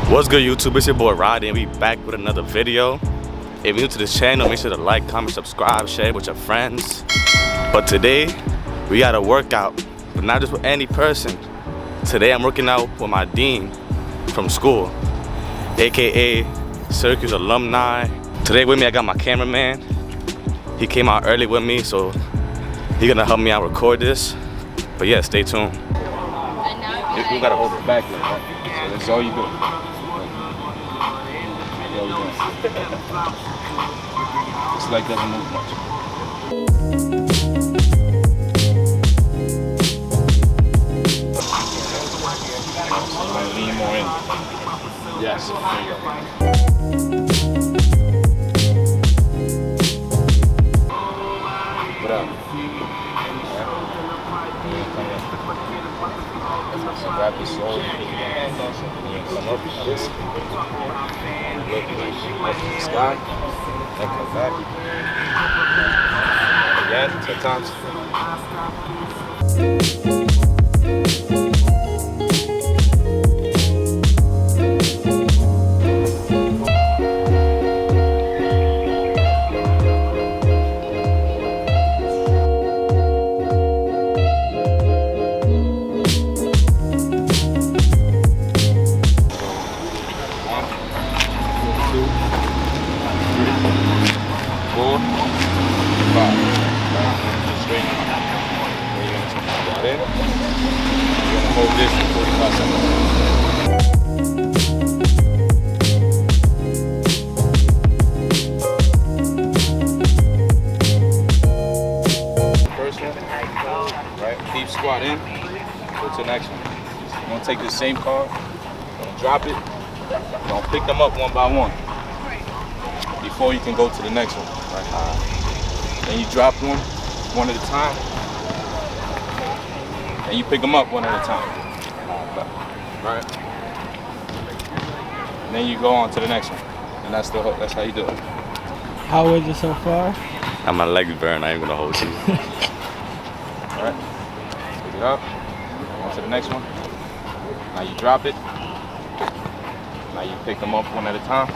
What's good, YouTube? It's your boy Roddy, and we back with another video. If you're new to this channel, make sure to like, comment, subscribe, share it with your friends. But today we got a workout, but not just with any person. Today I'm working out with my dean from school, aka Syracuse alumni. Today with me I got my cameraman. He came out early with me, so he's gonna help me out record this. But yeah, stay tuned. You gotta hold it back like that. So that's all you do. This leg doesn't move much. So you want to lean more in. Yes, there you go. What up? So grab the sole. Come up like this. Look up to the sky. Then come back. Again, 10 times. Hold this for 45 seconds. First one, right? Deep squat in. Go to the next one. You're gonna take the same card. You're gonna drop it. You're gonna pick them up one by one before you can go to the next one. Right? Then you drop one at a time. And you pick them up one at a time, right? And then you go on to the next one, and that's how you do it. How was it so far? My legs burn. I ain't gonna hold you. All right, pick it up. On to the next one. Now you drop it. Now you pick them up one at a time.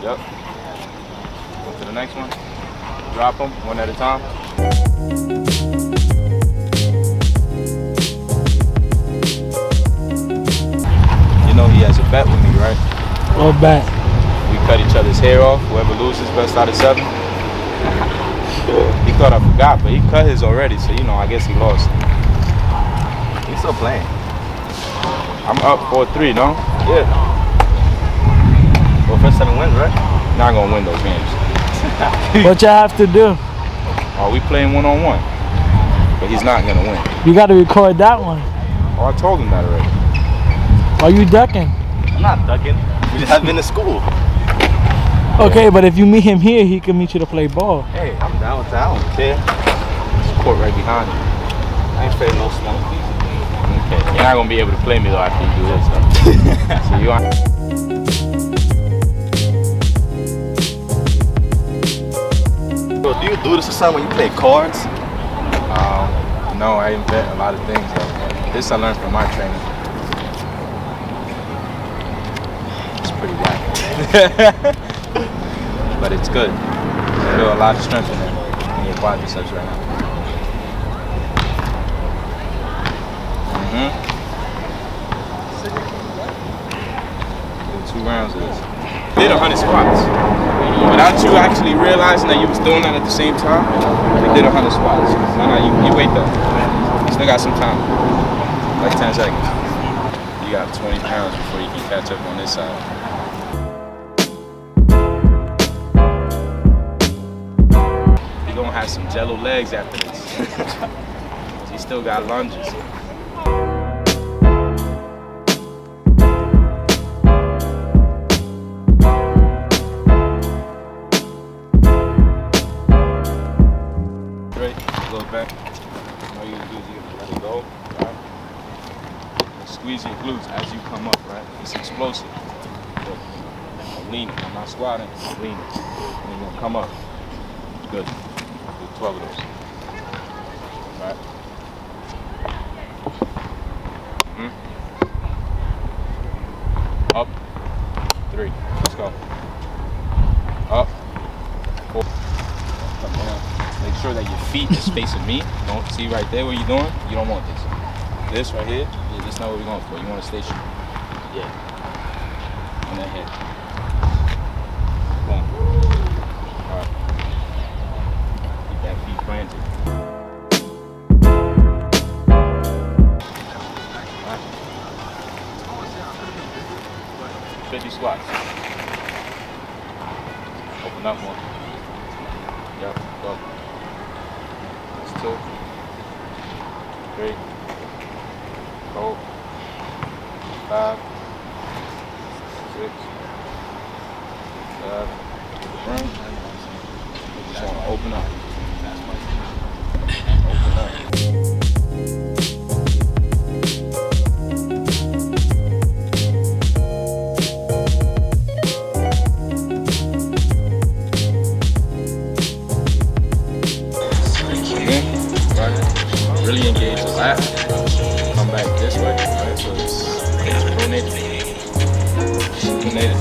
Yep. Go to the next one. Drop them one at a time. You know he has a bet with me, right? What bet? We cut each other's hair off. Whoever loses best out of 7. He thought I forgot, but he cut his already, so you know, I guess he lost. He's still playing. I'm up 4-3, no? Yeah. Well, first 7 wins, right? Not gonna win those games. What you have to do? Oh, we playing one-on-one, but he's not gonna win. You got to record that one. Oh, I told him that already. Why you ducking? I'm not ducking. We just haven't been to school. Okay, but if you meet him here, he can meet you to play ball. Hey, I'm down with that. I don't care. There's a court right behind you. I ain't afraid of no smoke. Okay. You're not gonna be able to play me though after you do this stuff. So you aren't. So do you do this or something when you play cards? No, I invent a lot of things though. This I learned from my trainer. Pretty whack. But it's good. You feel a lot of strength in there in your quadriceps right now. Do 2 rounds of this. Did 100 squats. Without you actually realizing that you was doing that at the same time, we did 100 squats. No, you wait though. You still got some time. Like 10 seconds. You got 20 pounds before you can catch up on this side. Have some jello legs after this. He still got lunges. Straight, go back. All you do is you let it go, right? And squeeze your glutes as you come up, right? It's explosive. Good. I'm leaning, I'm not squatting, I'm leaning. And you're gonna come up. Good. 12 of those. Right? Up. 3. Let's go. Up. 4. Come down. Make sure that your feet is facing me. Don't see right there what you're doing. You don't want this. This right here, this is not what we're going for. You want to stay straight. Yeah. On that head. Boom. Alright. Keep that feet planted. Alright. 50 squats. Open up more. Yep, go. That's 2. 3. Go. 5. 6. 7. Room. You just want to open up. Open up. Again, right? Really engage the lat. Come back this way, right? So it's pronated. Pronated.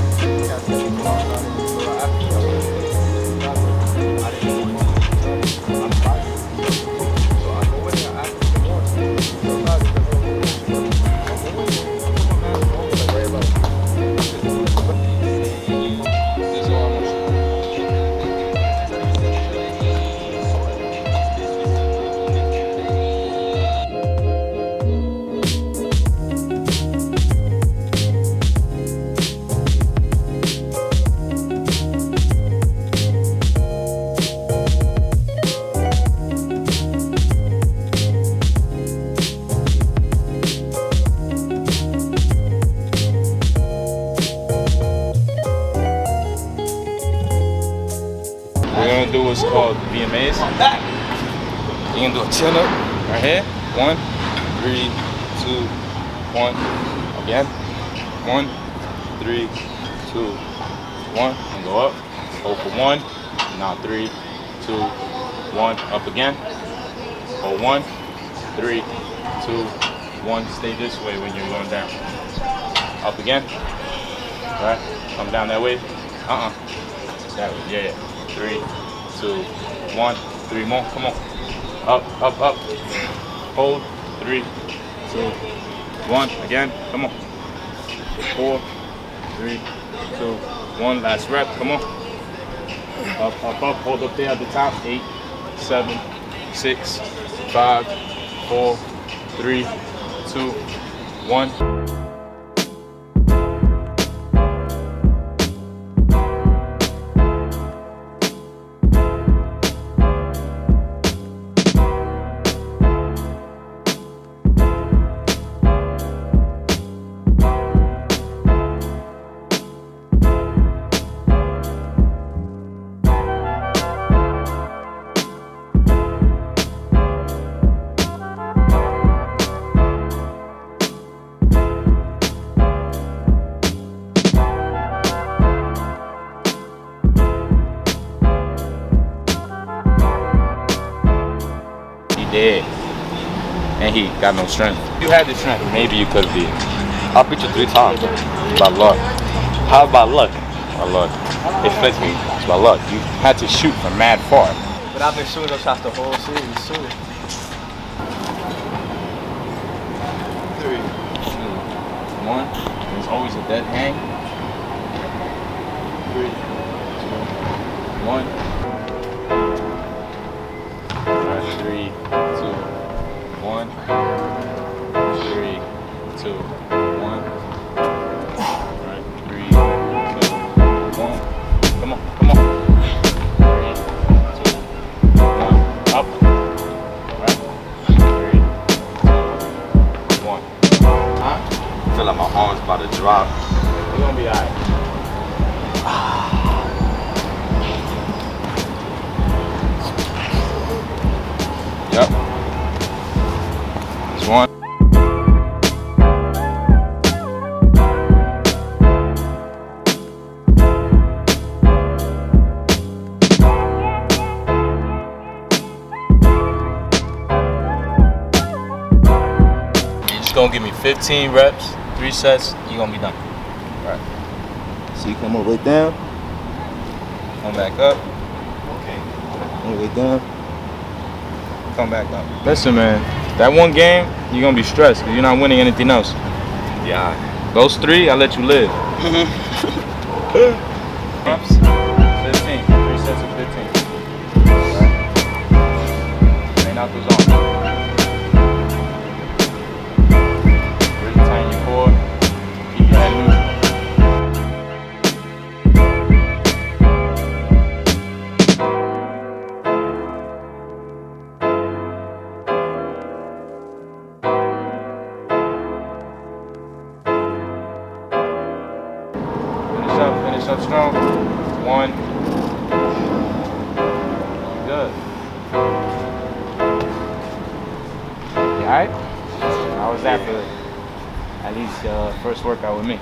We're gonna do what's called VMAs. You're gonna do a chin up right here. 1, 3, 2, 1. Again. 1, 3, 2, 1. And go up. Hold for 1. Now 3, 2, 1. Up again. Hold 1, 3, 2, 1. Stay this way when you're going down. Up again. Right. Come down that way. That way. Yeah. 3, 2, 1. 3 more. Come on. Up, up, up. Hold. 3, 2, 1. Again. Come on. 4, 3, 2, 1. Last rep. Come on. Up, up, up. Hold up there at the top. 8, 7, 6, 5, 4, 3, 2, 1. Dead. And he got no strength. If you had the strength, maybe you could be. I beat you 3 times. By luck. How about luck? My luck. It fits me. It's by luck. You had to shoot from mad far. But I've been shooting those shots the whole series too. 3, 2, 1. There's always a dead hang. 3, 2, 1. Alright, 3, 2, 1. 3, 2, 1. Alright, 3, 2, 1. Come on, come on. 3, 2, 1. Up. Alright. 3, 2, 1. I feel like my arms about to drop. You're gonna be alright. Yep. That's 1. You're just gonna give me 15 reps, 3 sets, you're gonna be done. Right. Alright. So you come all the way down. Come back up. Okay. All the way down. Come back up. Listen, man. That one game, you're gonna be stressed because you're not winning anything else. Yeah. Those 3, I let you live. Reps, 15. 3 sets of 15. Right. Train out those arms. Really tighten your core. Keep your head neutral. Finish up strong. 1. Good. You alright? How was that for at least first workout with me?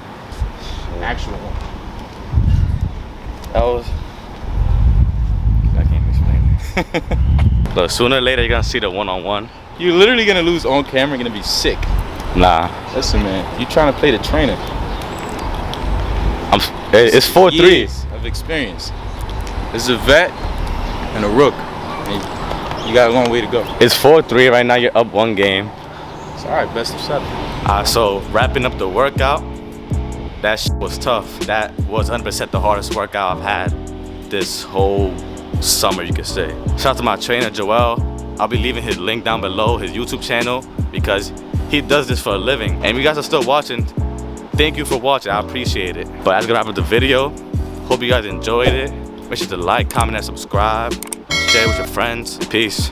Actual one. That was. I can't explain it. Look, sooner or later you're gonna see the one-on-one. You're literally gonna lose on camera, gonna be sick. Nah. Listen, man, you trying to play the trainer. It's 4-3. Years of experience. This is a vet and a rook. And you got a long way to go. It's 4-3 right now. You're up 1 game. It's all right. Best of 7. So wrapping up the workout, that shit was tough. That was 100% the hardest workout I've had this whole summer, you could say. Shout out to my trainer, Joel. I'll be leaving his link down below, his YouTube channel, because he does this for a living. And if you guys are still watching, thank you for watching. I appreciate it. But that's gonna wrap up the video. Hope you guys enjoyed it. Make sure to like, comment, and subscribe. Share with your friends. Peace.